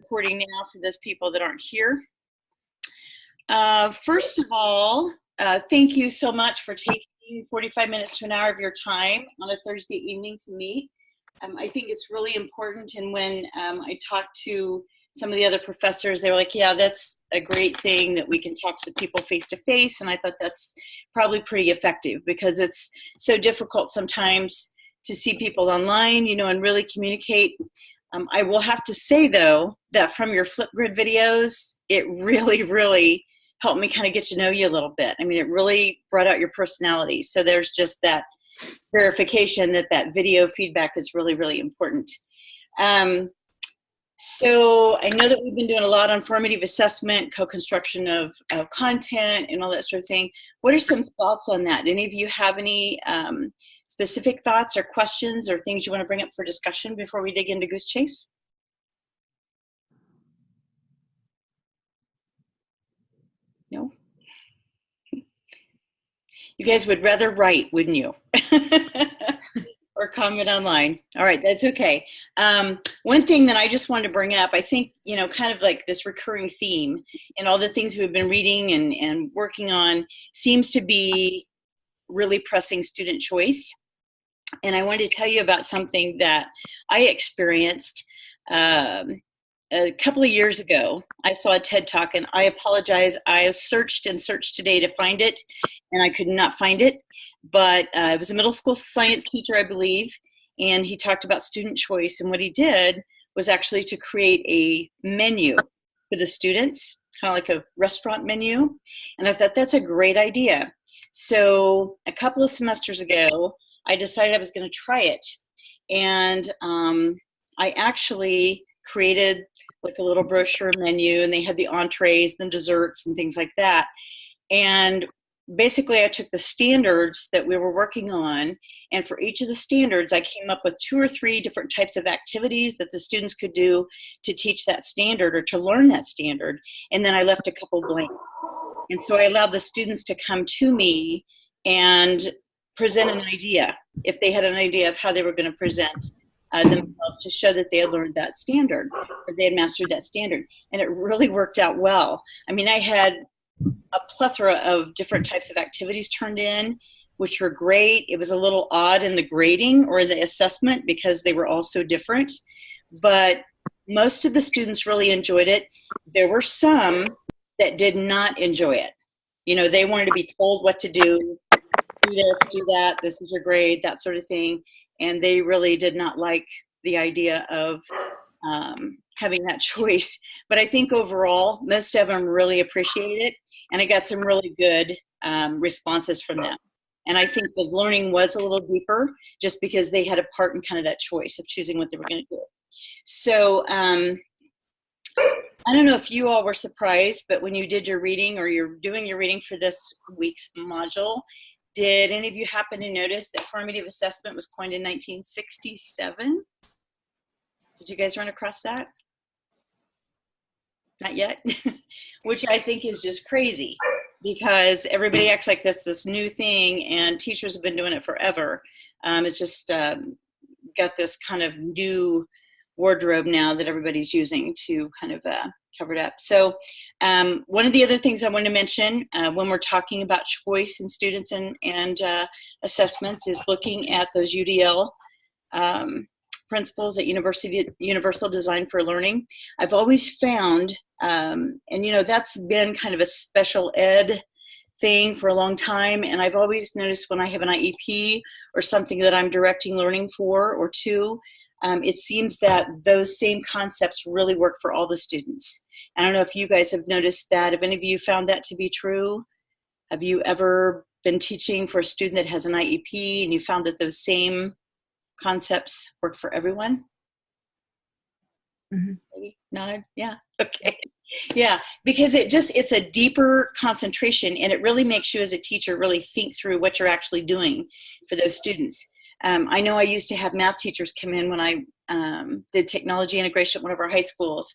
recording now for those people that aren't here. First of all, thank you so much for taking 45 minutes to an hour of your time on a Thursday evening to meet. I think it's really important, and when I talked to some of the other professors, they were like, yeah, that's a great thing that we can talk to people face to face, and I thought that's probably pretty effective because it's so difficult sometimes to see people online, you know, and really communicate. I will have to say, though, that from your Flipgrid videos, it really helped me kind of get to know you a little bit. I mean, it really brought out your personality. So there's just that verification that that video feedback is really important. So I know that we've been doing a lot on formative assessment, co-construction of content and all that sort of thing. What are some thoughts on that? Any of you have any specific thoughts or questions or things you want to bring up for discussion before we dig into Goose Chase? No? You guys would rather write, wouldn't you? Or comment online. All right, that's okay. One thing that I just wanted to bring up, I think, you know, kind of like this recurring theme in all the things we've been reading and working on seems to be really pressing student choice. And I wanted to tell you about something that I experienced a couple of years ago. I saw a TED Talk, and I apologize. I searched and searched today to find it, and I could not find it. But it was a middle school science teacher, I believe, and he talked about student choice. And what he did was actually to create a menu for the students, kind of like a restaurant menu. And I thought that's a great idea. So a couple of semesters ago, I decided I was going to try it. And I actually created like a little brochure menu, and they had the entrees and desserts and things like that. And basically I took the standards that we were working on, and for each of the standards I came up with 2 or 3 different types of activities that the students could do to teach that standard or to learn that standard, and then I left a couple blank. And so I allowed the students to come to me and present an idea, if they had an idea of how they were going to present themselves to show that they had learned that standard or they had mastered that standard. And it really worked out well. I mean, I had a plethora of different types of activities turned in, which were great. It was a little odd in the grading or the assessment because they were all so different, but most of the students really enjoyed it. There were some that did not enjoy it. You know, they wanted to be told what to do this, do that, this is your grade, that sort of thing. And they really did not like the idea of having that choice. But I think overall, most of them really appreciated it. And I got some really good responses from them. And I think the learning was a little deeper just because they had a part in kind of that choice of choosing what they were going to do. So I don't know if you all were surprised, but when you did your reading or you're doing your reading for this week's module, did any of you happen to notice that formative assessment was coined in 1967? Did you guys run across that? Not yet? Which I think is just crazy because everybody acts like that's this new thing and teachers have been doing it forever. It's just got this kind of new wardrobe now that everybody's using to kind of cover it up. So one of the other things I want to mention when we're talking about choice in students and assessments is looking at those UDL principles at Universal Design for Learning. I've always found, and you know, that's been kind of a special ed thing for a long time, and I've always noticed when I have an IEP or something that I'm directing learning for or to, it seems that those same concepts really work for all the students. I don't know if you guys have noticed that. Have any of you found that to be true? Have you ever been teaching for a student that has an IEP and you found that those same concepts work for everyone? Mm-hmm. Maybe nod. Yeah. Okay. Yeah, because it's a deeper concentration, and it really makes you as a teacher really think through what you're actually doing for those students. I know I used to have math teachers come in when I did technology integration at one of our high schools,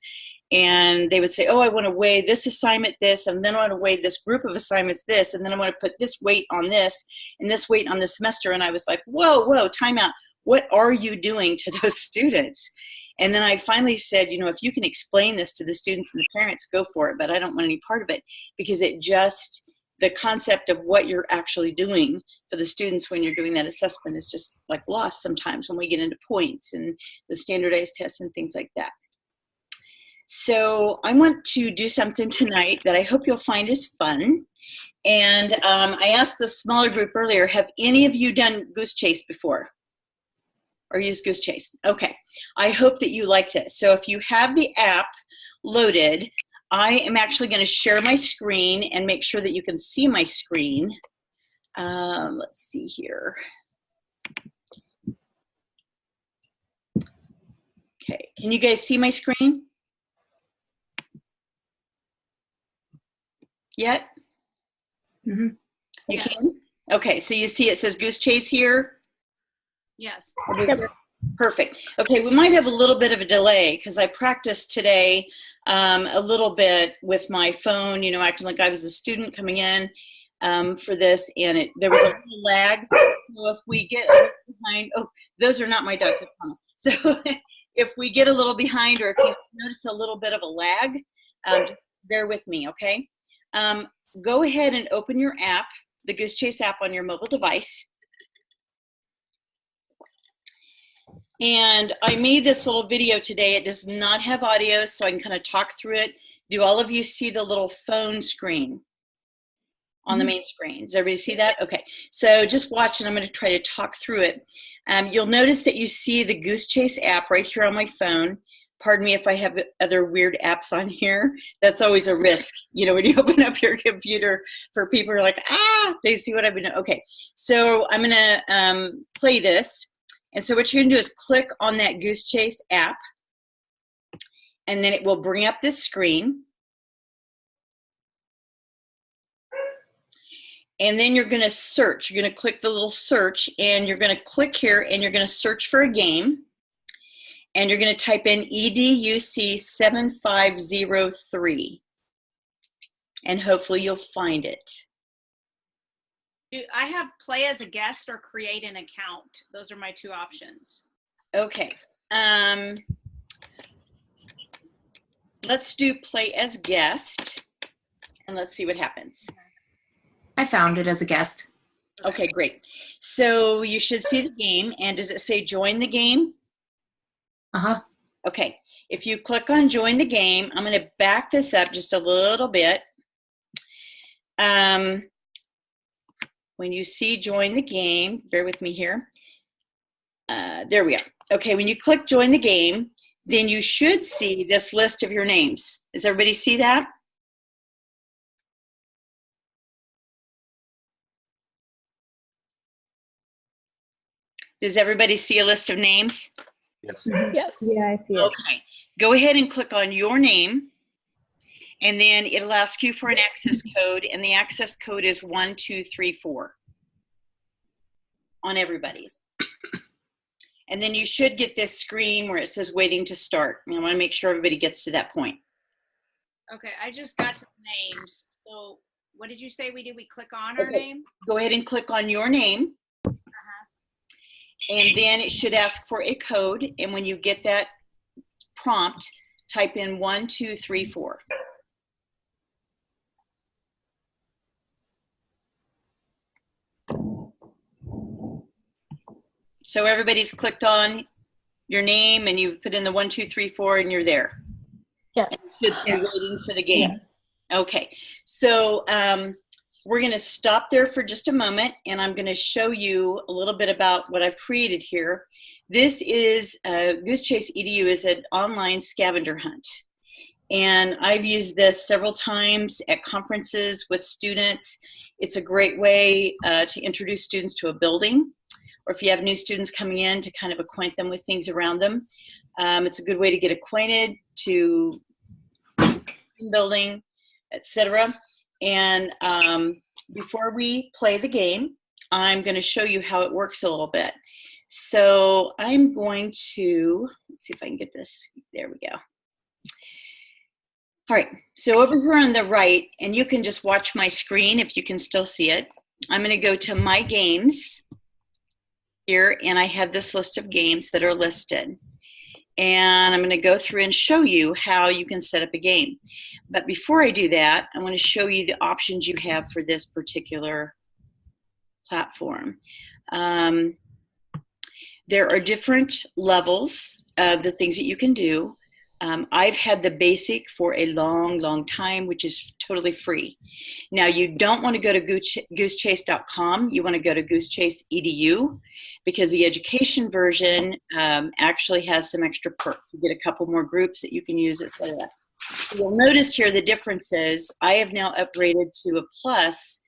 and they would say, oh, I want to weigh this assignment this, and then I want to weigh this group of assignments this, and then I want to put this weight on this and this weight on this semester. And I was like, whoa, time out. What are you doing to those students? And then I finally said, you know, if you can explain this to the students and the parents, go for it, but I don't want any part of it, because the concept of what you're actually doing for the students when you're doing that assessment is just like lost sometimes when we get into points and the standardized tests and things like that. So I want to do something tonight that I hope you'll find is fun. And I asked the smaller group earlier, have any of you done Goose Chase before? Or used Goose Chase? Okay. I hope that you like this. So if you have the app loaded, I am actually going to share my screen and make sure that you can see my screen. Let's see here. Okay. Can you guys see my screen? Yet? Mm-hmm. You can? Okay, so you see it says Goose Chase here? Yes. Perfect. Okay, we might have a little bit of a delay because I practiced today a little bit with my phone, you know, acting like I was a student coming in for this, and there was a little lag. So if we get a little behind, oh, those are not my dogs, I promise. So if we get a little behind, or if you notice a little bit of a lag, just bear with me, okay? Go ahead and open your app, the Goose Chase app on your mobile device. And I made this little video today. It does not have audio, so I can kind of talk through it. Do all of you see the little phone screen on the main screen? Does everybody see that? Okay, so just watch, and I'm going to try to talk through it. You'll notice that you see the Goose Chase app right here on my phone. Pardon me if I have other weird apps on here. That's always a risk, you know, when you open up your computer, for people who are like, they see what I've been doing. Okay, so I'm going to play this. And so what you're going to do is click on that Goose Chase app, and then it will bring up this screen. And then you're going to search. You're going to click the little search, and you're going to click here, and you're going to search for a game. And you're going to type in EDUC7503. And hopefully you'll find it. I have play as a guest or create an account. Those are my two options. Okay. Let's do play as guest, and let's see what happens. I found it as a guest. Okay, great. So you should see the game, and does it say join the game? Uh-huh. Okay, if you click on join the game, I'm going to back this up just a little bit. When you see join the game, bear with me here. There we are. Okay, when you click join the game, then you should see this list of your names. Does everybody see that? Does everybody see a list of names? Yes. Yes. Yeah, I see it. Okay, go ahead and click on your name, and then it'll ask you for an access code, and the access code is 1234 on everybody's. And then you should get this screen where it says waiting to start. And I want to make sure everybody gets to that point. Okay, I just got to the names. So what did you say we did? We click on our name? Go ahead and click on your name. And then it should ask for a code. And when you get that prompt, type in 1234. So everybody's clicked on your name, and you've put in the 1234, and you're there. Yes. It's waiting for the game. Yeah. Okay. So we're going to stop there for just a moment, and I'm going to show you a little bit about what I've created here. This is Goose Chase EDU is an online scavenger hunt. And I've used this several times at conferences with students. It's a great way to introduce students to a building, or if you have new students coming in, to kind of acquaint them with things around them. It's a good way to get acquainted to building, etc. And before we play the game, I'm going to show you how it works a little bit. So I'm going to, let's see if I can get this. There we go. All right, so over here on the right, and you can just watch my screen if you can still see it. I'm going to go to my games here, and I have this list of games that are listed. and I'm going to go through and show you how you can set up a game. But before I do that, I want to show you the options you have for this particular platform. There are different levels of the things that you can do. I've had the basic for a long time, which is totally free. Now, you don't want to go to goosechase.com. You want to go to Goosechase EDU, because the education version actually has some extra perks. You get a couple more groups that you can use, etc. You'll notice here the differences. I have now upgraded to a plus,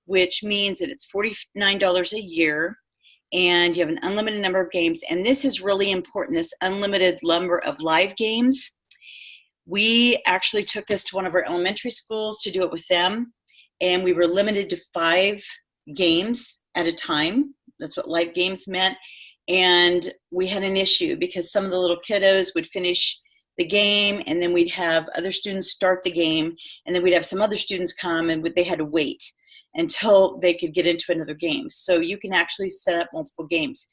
which means that it's $49 a year, and you have an unlimited number of games. And this is really important, this unlimited number of live games. We actually took this to one of our elementary schools to do it with them, and we were limited to 5 games at a time. That's what live games meant. And we had an issue because some of the little kiddos would finish the game, and then we'd have other students start the game, and then we'd have some other students come, and they had to wait until they could get into another game. So you can actually set up multiple games.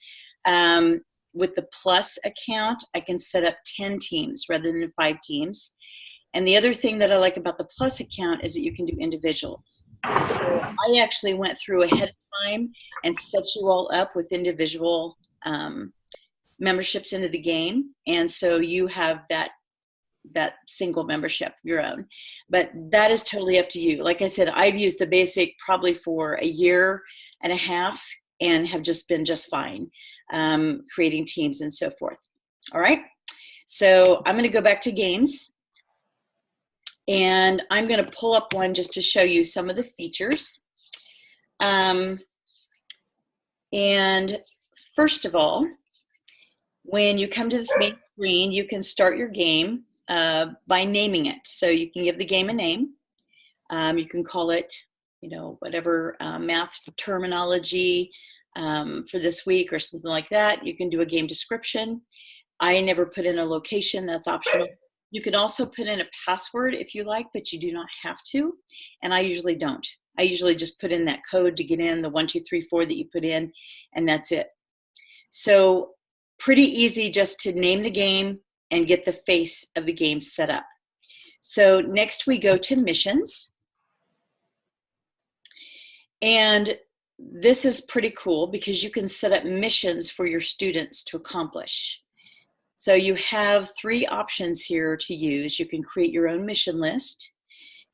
With the Plus account, I can set up 10 teams rather than 5 teams. And the other thing that I like about the Plus account is that you can do individuals. So I actually went through ahead of time and set you all up with individual memberships into the game. And so you have that single membership, your own. But that is totally up to you. Like I said, I've used the basic probably for a year and a half and have just been just fine creating teams and so forth. All right. So I'm going to go back to games, and I'm going to pull up one just to show you some of the features. And first of all, when you come to this main screen, you can start your game by naming it. So you can give the game a name. You can call it, whatever math terminology for this week or something like that. You can do a game description. I never put in a location, that's optional. You can also put in a password if you like, but you do not have to. And I usually don't. I usually just put in that code to get in, the 1, 2, 3, 4 that you put in, and that's it. So pretty easy just to name the game and get the face of the game set up. So next we go to missions. And this is pretty cool because you can set up missions for your students to accomplish. So you have 3 options here to use. You can create your own mission list.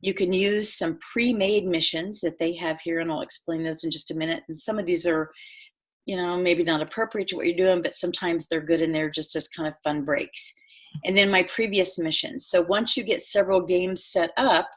You can use some pre-made missions that they have here, and I'll explain those in just a minute. And some of these are, maybe not appropriate to what you're doing, but sometimes they're good and they're just as kind of fun breaks. And then my previous missions. So once you get several games set up,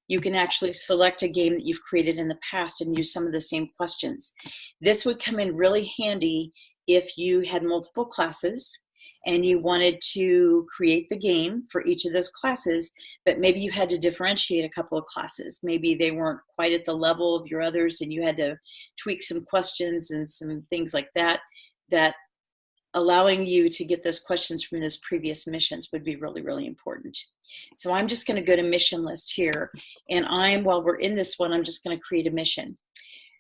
you can actually select a game that you've created in the past and use some of the same questions. This would come in really handy if you had multiple classes and you wanted to create the game for each of those classes, but maybe you had to differentiate a couple of classes. Maybe they weren't quite at the level of your others and you had to tweak some questions and some things like that, that allowing you to get those questions from those previous missions would be really, really important. So I'm just going to go to mission list here, and while we're in this one, I'm just going to create a mission.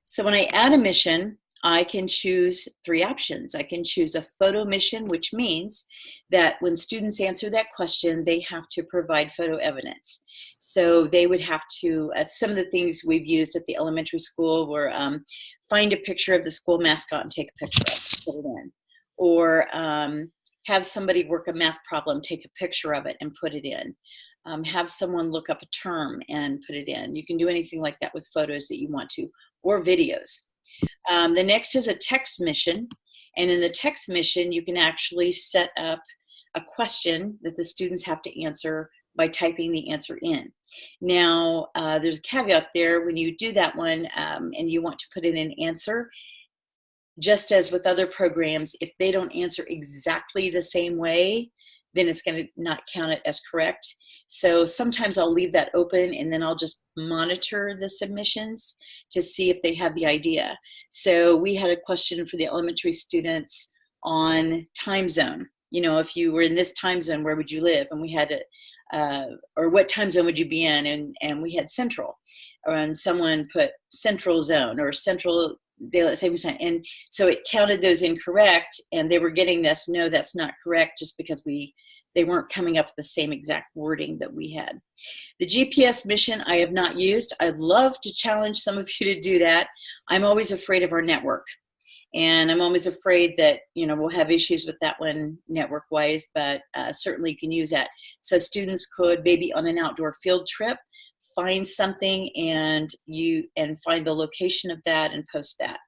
So when I add a mission, I can choose 3 options. I can choose a photo mission, which means that when students answer that question, they have to provide photo evidence. So they would have to, some of the things we've used at the elementary school were find a picture of the school mascot and take a picture of it, put it in. Or have somebody work a math problem, take a picture of it and put it in. Have someone look up a term and put it in. You can do anything like that with photos that you want to, or videos. The next is a text mission. And in the text mission, you can actually set up a question that the students have to answer by typing the answer in. Now, there's a caveat there. When you do that one and you want to put in an answer, just as with other programs, if they don't answer exactly the same way, then it's going to not count it as correct. So sometimes I'll leave that open and then I'll just monitor the submissions to see if they have the idea. So we had a question for the elementary students on time zone. If you were in this time zone, where would you live? And we had or what time zone would you be in? And we had central. And someone put central zone or central daylight savings time. And so it counted those incorrect, and they were getting this, no, that's not correct, just because they weren't coming up with the same exact wording that we had. The GPS mission I have not used. I'd love to challenge some of you to do that. I'm always afraid of our network. And I'm always afraid that, we'll have issues with that one network-wise, but certainly you can use that. So students could maybe on an outdoor field trip, find something and find the location of that and post that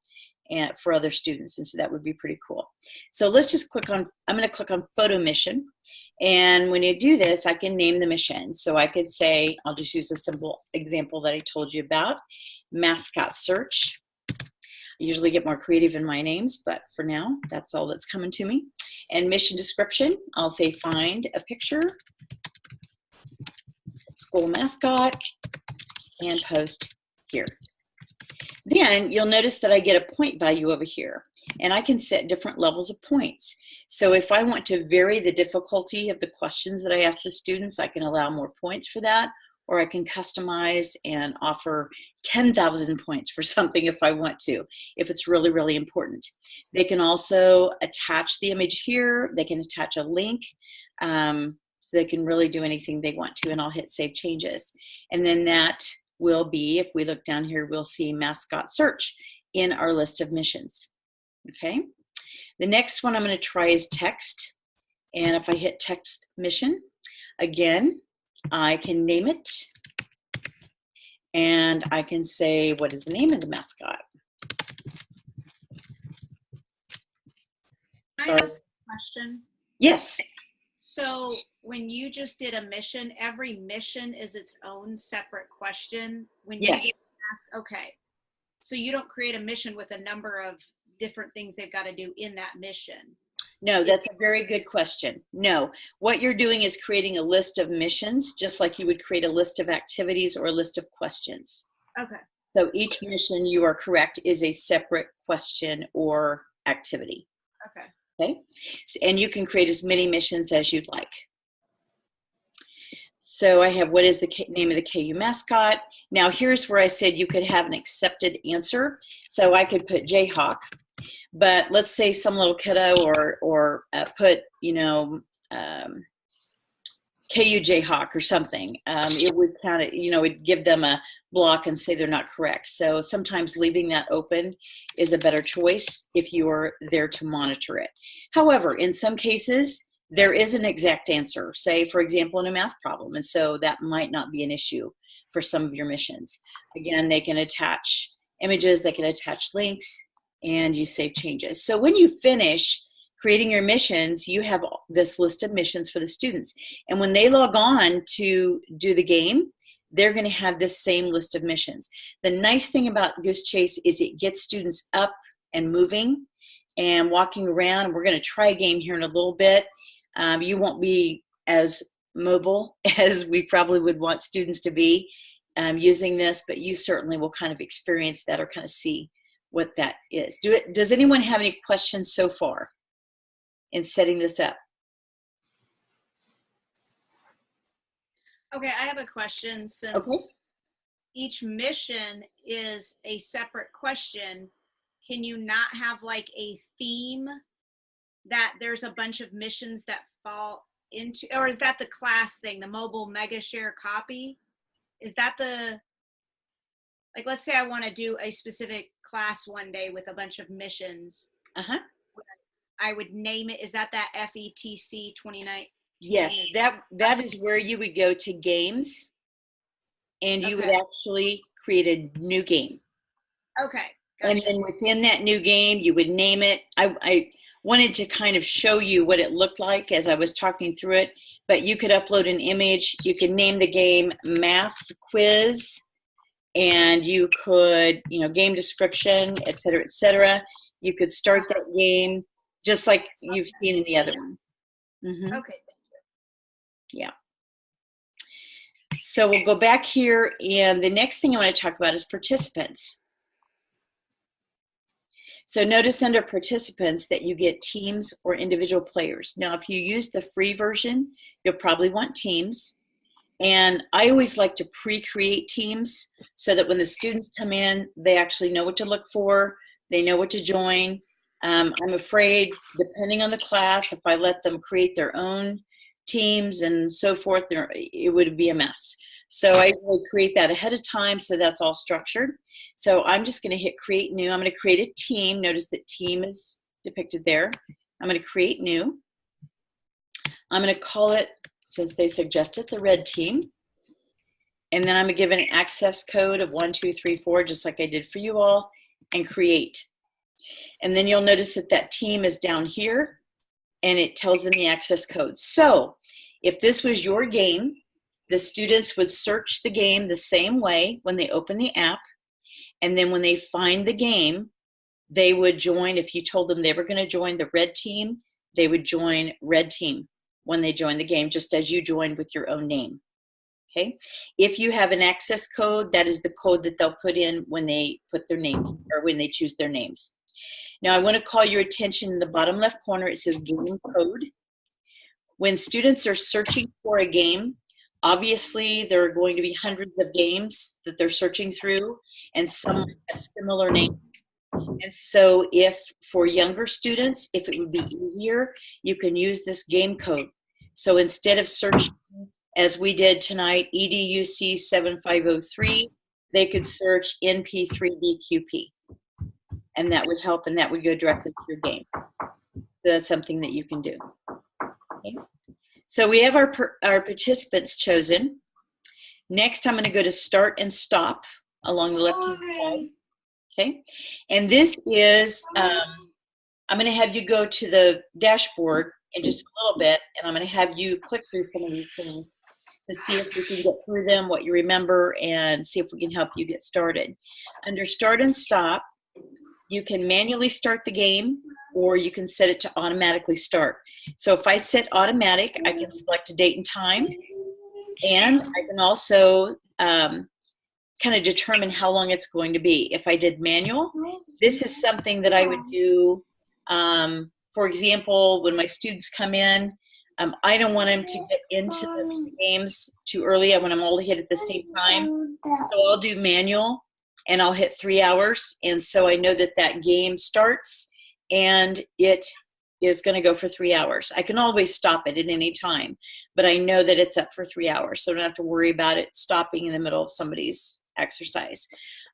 and for other students. And so that would be pretty cool. So let's just I'm going to click on photo mission. And when you do this, I can name the mission. So I could say, I'll just use a simple example that I told you about, mascot search. I usually get more creative in my names, but for now, that's all that's coming to me. And mission description, I'll say find a picture, school mascot, and post here. Then you'll notice that I get a point value over here, and I can set different levels of points. So if I want to vary the difficulty of the questions that I ask the students, I can allow more points for that, or I can customize and offer 10,000 points for something if I want to, if it's really, really important. They can also attach the image here. They can attach a link. So they can really do anything they want to, and I'll hit Save Changes. And then that will be, if we look down here, we'll see mascot search in our list of missions. Okay. The next one I'm going to try is text. And if I hit text mission, again, I can name it. And I can say, what is the name of the mascot? Can I ask a question? Yes. So when you just did a mission, every mission is its own separate question. When you Yes. get asked, okay. So you don't create a mission with a number of different things they've got to do in that mission. No, that's a very good question. No, what you're doing is creating a list of missions, just like you would create a list of activities or a list of questions. Okay. So each mission, you are correct, is a separate question or activity. Okay. Okay, and you can create as many missions as you'd like. So I have, what is the name of the KU mascot? Now here's where I said you could have an accepted answer. So I could put Jayhawk, but let's say some little kiddo or put, KU Jayhawk or something. It would kind of, it'd give them a block and say they're not correct. So sometimes leaving that open is a better choice if you're there to monitor it. However, in some cases, there is an exact answer, say, for example, in a math problem. And so that might not be an issue for some of your missions. Again, they can attach images, they can attach links, and you save changes. So when you finish creating your missions, you have this list of missions for the students. And when they log on to do the game, they're going to have this same list of missions. The nice thing about Goose Chase is it gets students up and moving and walking around. We're going to try a game here in a little bit. You won't be as mobile as we probably would want students to be using this, but you certainly will kind of experience that or kind of see what that is. Does anyone have any questions so far in setting this up? Okay, I have a question. Since each mission is a separate question, can you not have like a theme that there's a bunch of missions that fall into, or is that the class thing, the mobile mega share copy? Is that the, like, let's say I want to do a specific class one day with a bunch of missions. I would name it, is that FETC 29? Yes, that is where you would go to games and you would actually create a new game. Okay. Gotcha. And then within that new game, you would name it. I wanted to kind of show you what it looked like as I was talking through it, but you could upload an image. You could name the game Math Quiz, and you could, game description, et cetera, et cetera. You could start that game just like you've seen in the other one. Mm-hmm. Okay, thank you. Yeah. So we'll go back here, and the next thing I want to talk about is participants. So notice under participants that you get teams or individual players. Now, if you use the free version, you'll probably want teams. And I always like to pre-create teams so that when the students come in, they actually know what to look for. They know what to join. I'm afraid, depending on the class, if I let them create their own teams and so forth, it would be a mess. So I will create that ahead of time so that's all structured. So I'm just going to hit create new. I'm going to create a team. Notice that team is depicted there. I'm going to create new. I'm going to call it, since they suggested, the red team. And then I'm going to give it an access code of 1234, just like I did for you all, and create. And then you'll notice that that team is down here, and it tells them the access code. So if this was your game, the students would search the game the same way when they open the app, and then when they find the game, they would join. If you told them they were going to join the red team, they would join red team when they join the game, just as you joined with your own name. Okay. If you have an access code, that is the code that they'll put in when they put their names, or when they choose their names. Now I want to call your attention in the bottom left corner. It says game code. When students are searching for a game, obviously there are going to be hundreds of games that they're searching through, and some have similar names. And so if for younger students, if it would be easier, you can use this game code. So instead of searching, as we did tonight, EDUC7503, they could search NP3BQP. And that would help, and that would go directly to your game. So that's something that you can do. Okay. So we have our participants chosen. Next, I'm going to go to start and stop along the left-hand side. Okay. And this is, I'm going to have you go to the dashboard in just a little bit, and I'm going to have you click through some of these things to see if we can get through them, what you remember, and see if we can help you get started. Under start and stop, you can manually start the game, or you can set it to automatically start. So if I set automatic, I can select a date and time, and I can also kind of determine how long it's going to be. If I did manual, this is something that I would do, for example, when my students come in, I don't want them to get into the games too early. I want them all to hit at the same time. So I'll do manual, and I'll hit 3 hours. And so I know that that game starts, and it is going to go for 3 hours. I can always stop it at any time, but I know that it's up for 3 hours. So I don't have to worry about it stopping in the middle of somebody's exercise.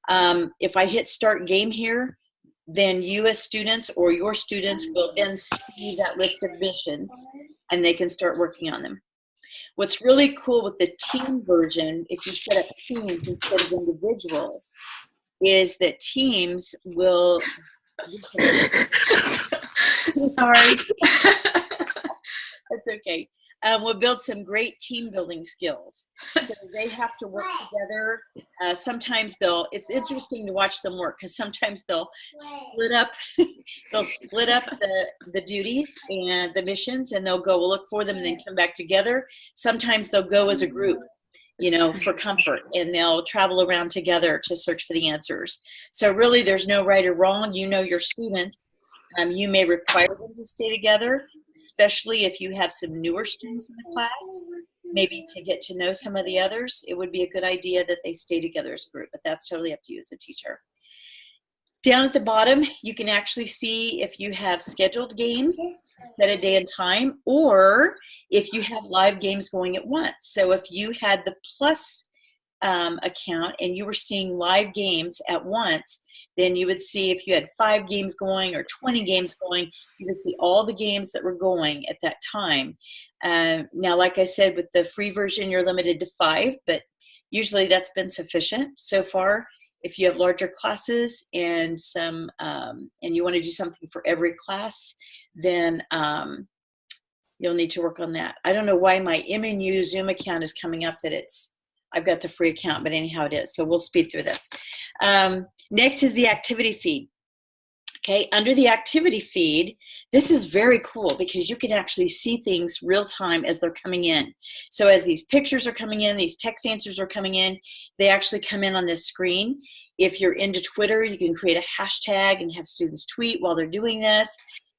If I hit start game here, then you as students, or your students, will then see that list of missions, and they can start working on them. What's really cool with the team version, if you set up teams instead of individuals, is that teams will sorry. That's okay. We'll build some great team building skills. So they have to work together. Sometimes it's interesting to watch them work, because sometimes they'll split up the duties and the missions, and they'll go look for them and then come back together. Sometimes they'll go as a group, for comfort, and they'll travel around together to search for the answers. So really there's no right or wrong. Your students. You may require them to stay together, especially if you have some newer students in the class, maybe to get to know some of the others. It would be a good idea that they stay together as a group, but that's totally up to you as a teacher. Down at the bottom, you can actually see if you have scheduled games, set a day and time, or if you have live games going at once. So if you had the Plus account and you were seeing live games at once, then you would see if you had 5 games going or 20 games going, you would see all the games that were going at that time. Now, like I said, with the free version, you're limited to 5, but usually that's been sufficient so far. If you have larger classes and and you want to do something for every class, then you'll need to work on that. I don't know why my MNU Zoom account is coming up that I've got the free account, but anyhow it is. So we'll speed through this. Next is the activity feed. Okay, under the activity feed, this is very cool because you can actually see things real time as they're coming in. So as these pictures are coming in, these text answers are coming in, they actually come in on this screen. If you're into Twitter, you can create a hashtag and have students tweet while they're doing this,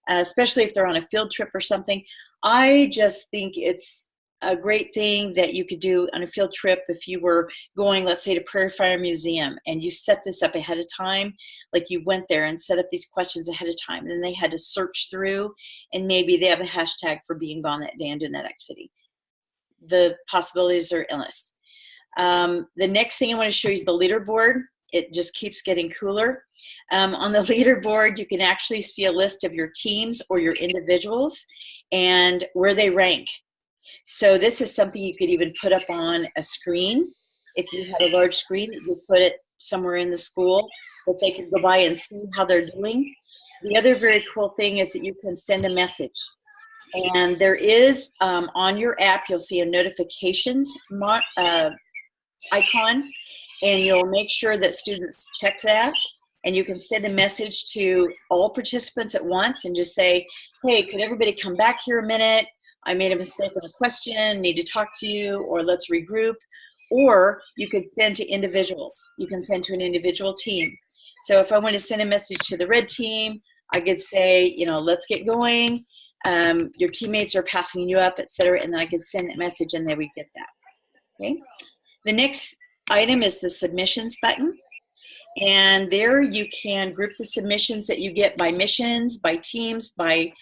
especially if they're on a field trip or something. I just think it's a great thing that you could do on a field trip if you were going, let's say, to Prairie Fire Museum, and you set this up ahead of time, like you went there and set up these questions ahead of time, and then they had to search through, and maybe they have a hashtag for being gone that day and doing that activity. The possibilities are endless. The next thing I want to show you is the leaderboard. It just keeps getting cooler. On the leaderboard, you can actually see a list of your teams or your individuals and where they rank. So this is something you could even put up on a screen. If you had a large screen, you could put it somewhere in the school that they could go by and see how they're doing. The other very cool thing is that you can send a message. And there is, on your app, you'll see a notifications icon, and you'll make sure that students check that. And you can send a message to all participants at once and just say, hey, could everybody come back here a minute? I made a mistake on a question, need to talk to you, or let's regroup. Or you could send to individuals. You can send to an individual team. So if I want to send a message to the red team, I could say, you know, let's get going. Your teammates are passing you up, etc. And then I could send that message and then we get that. Okay. The next item is the submissions button. And there you can group the submissions that you get by missions, by teams, by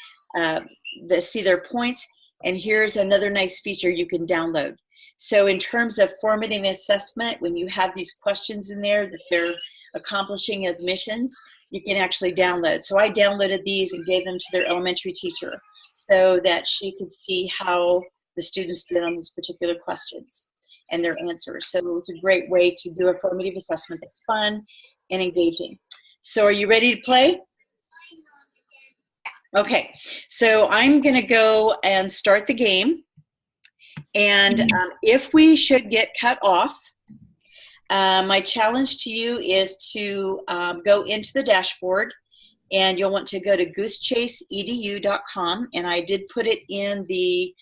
see their points. And here's another nice feature you can download. So in terms of formative assessment, when you have these questions in there that they're accomplishing as missions, you can actually download. So I downloaded these and gave them to their elementary teacher so that she could see how the students did on these particular questions and their answers. So it's a great way to do a formative assessment that's fun and engaging. So are you ready to play? Okay, so I'm gonna go and start the game. And if we should get cut off, my challenge to you is to go into the dashboard, and you'll want to go to goosechaseedu.com, and I did put it in the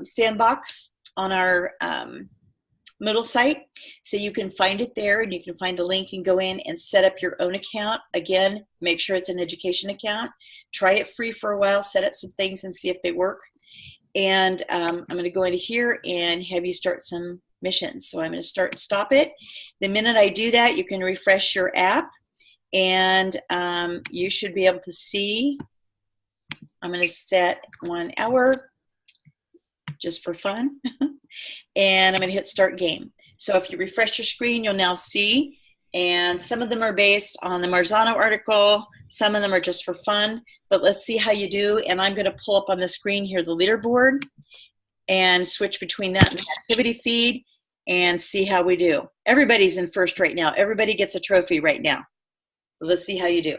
sandbox on our Moodle site, so you can find it there, and you can find the link and go in and set up your own account. Again, make sure it's an education account. Try it free for a while, set up some things and see if they work. And I'm going to go into here and have you start some missions. So I'm going to stop it. The minute I do that, you can refresh your app, and you should be able to see. I'm going to set 1 hour just for fun. And I'm going to hit start game. So if you refresh your screen, you'll now see, and some of them are based on the Marzano article, some of them are just for fun, but let's see how you do. And I'm going to pull up on the screen here the leaderboard and switch between that and the activity feed and see how we do. Everybody's in first right now. Everybody gets a trophy right now. Let's see how you do.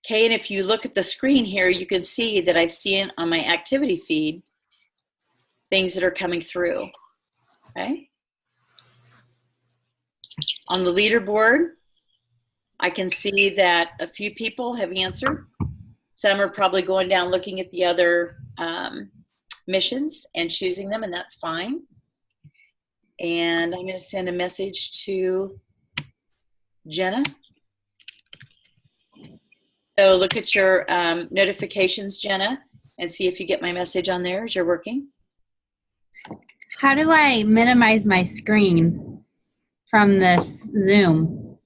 Okay, and if you look at the screen here, you can see that I've seen on my activity feed things that are coming through, okay? On the leaderboard, I can see that a few people have answered. Some are probably going down looking at the other missions and choosing them, and that's fine. And I'm going to send a message to Jenna. So look at your notifications, Jenna, and see if you get my message on there as you're working. How do I minimize my screen from this Zoom?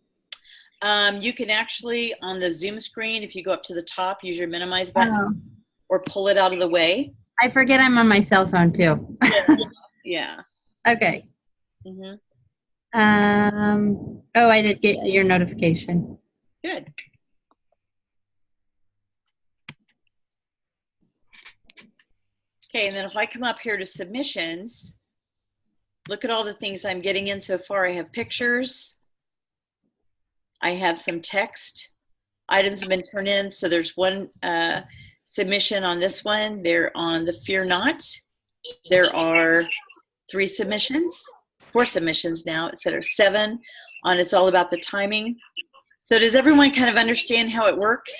You can actually, on the Zoom screen, if you go up to the top, use your minimize button or pull it out of the way. I forget I'm on my cell phone too. Yeah. Okay. Mm-hmm. Oh, I did get your notification. Good. Okay, and then if I come up here to submissions, look at all the things I'm getting in so far. I have pictures. I have some text. Items have been turned in. So there's one submission on this one. They're on the Fear Not. There are 4 submissions now instead of 7 on It's All About the Timing. So does everyone kind of understand how it works?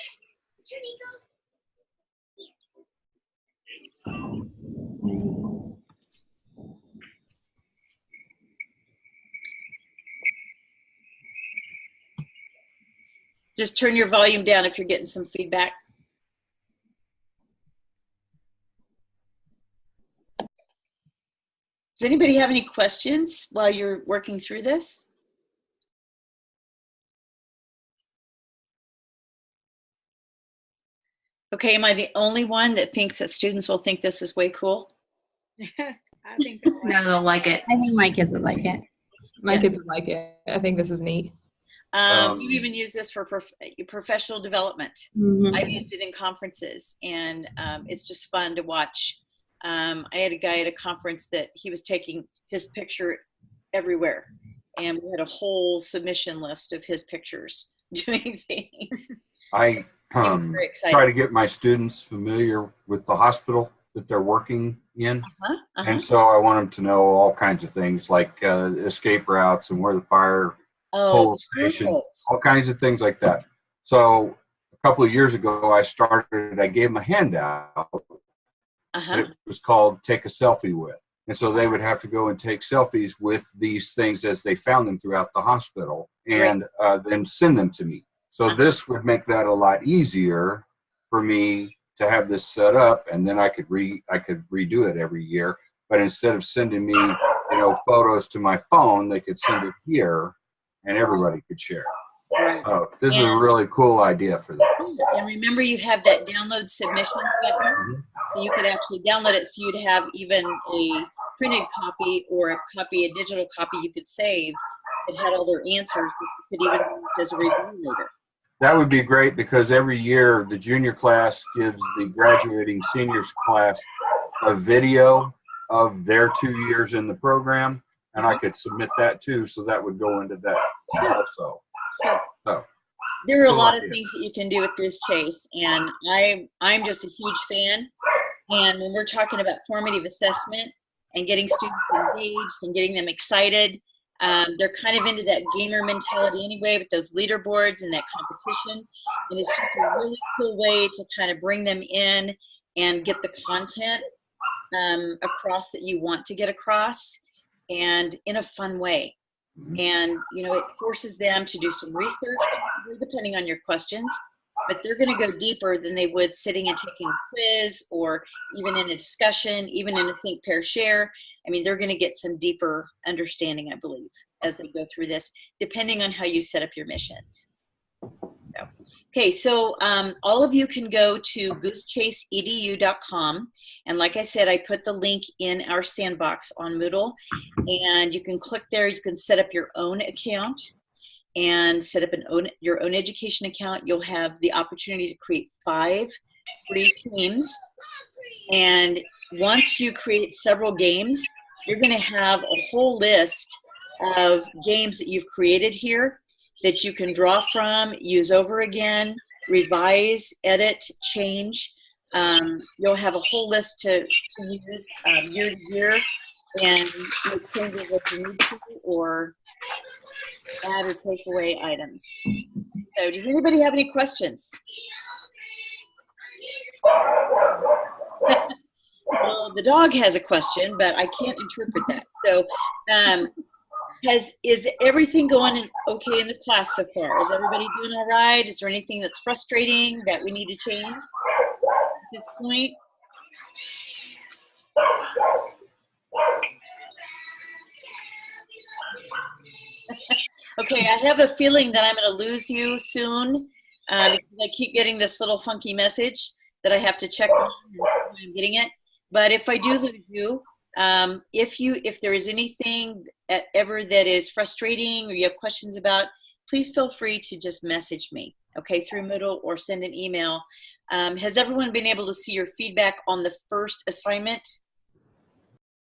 Just turn your volume down if you're getting some feedback. Does anybody have any questions while you're working through this? Okay, am I the only one that thinks that students will think this is way cool? I think they'll No, they'll like it. I think my kids would like it. My kids would like it. I think this is neat. You even use this for professional development. Mhm. I've used it in conferences, and it's just fun to watch. I had a guy at a conference that he was taking his picture everywhere, and we had a whole submission list of his pictures doing things. I He was very excited. try to get my students familiar with the hospital that they're working in. And so I want them to know all kinds of things like escape routes and where the fire pole station, all kinds of things like that. So a couple of years ago, I gave them a handout. It was called Take a Selfie With. And so they would have to go and take selfies with these things as they found them throughout the hospital and then send them to me. So this would make that a lot easier for me to have this set up, and then I could redo it every year. But instead of sending me, photos to my phone, they could send it here, and everybody could share. Oh, this is a really cool idea for that. And remember, you have that download submission button, so you could actually download it. So you'd have even a printed copy or a digital copy you could save. It had all their answers. You could even use as a review later. That would be great because every year the junior class gives the graduating seniors class a video of their 2 years in the program, and I could submit that too, so that would go into that also. So, there are a lot of things that you can do with Goose Chase, and I'm just a huge fan. And when we're talking about formative assessment and getting students engaged and getting them excited, they're kind of into that gamer mentality anyway with those leaderboards and that competition. And it's just a really cool way to kind of bring them in and get the content across that you want to get across, and in a fun way. And, it forces them to do some research, depending on your questions, but they're going to go deeper than they would sitting and taking a quiz or even in a discussion, even in a think, pair, share. I mean, they're going to get some deeper understanding, I believe, as they go through this, depending on how you set up your missions. So all of you can go to goosechaseedu.com, and like I said, I put the link in our sandbox on Moodle, and you can click there. You can set up your own account and set up your own education account. You'll have the opportunity to create 5 free teams, and once you create several games, you're going to have a whole list of games that you've created here that you can draw from, use over again, revise, edit, change. You'll have a whole list to use year to year and make changes if you need to, or add or take away items. So does anybody have any questions? Well, the dog has a question, but I can't interpret that. So is everything going okay in the class so far? Is everybody doing all right? Is there anything that's frustrating that we need to change at this point? Okay, I have a feeling that I'm going to lose you soon because I keep getting this little funky message that I have to check on and I'm getting it. But if I do lose you, if there is anything ever that is frustrating or you have questions about, please feel free to just message me, okay, through Moodle or send an email. Has everyone been able to see your feedback on the first assignment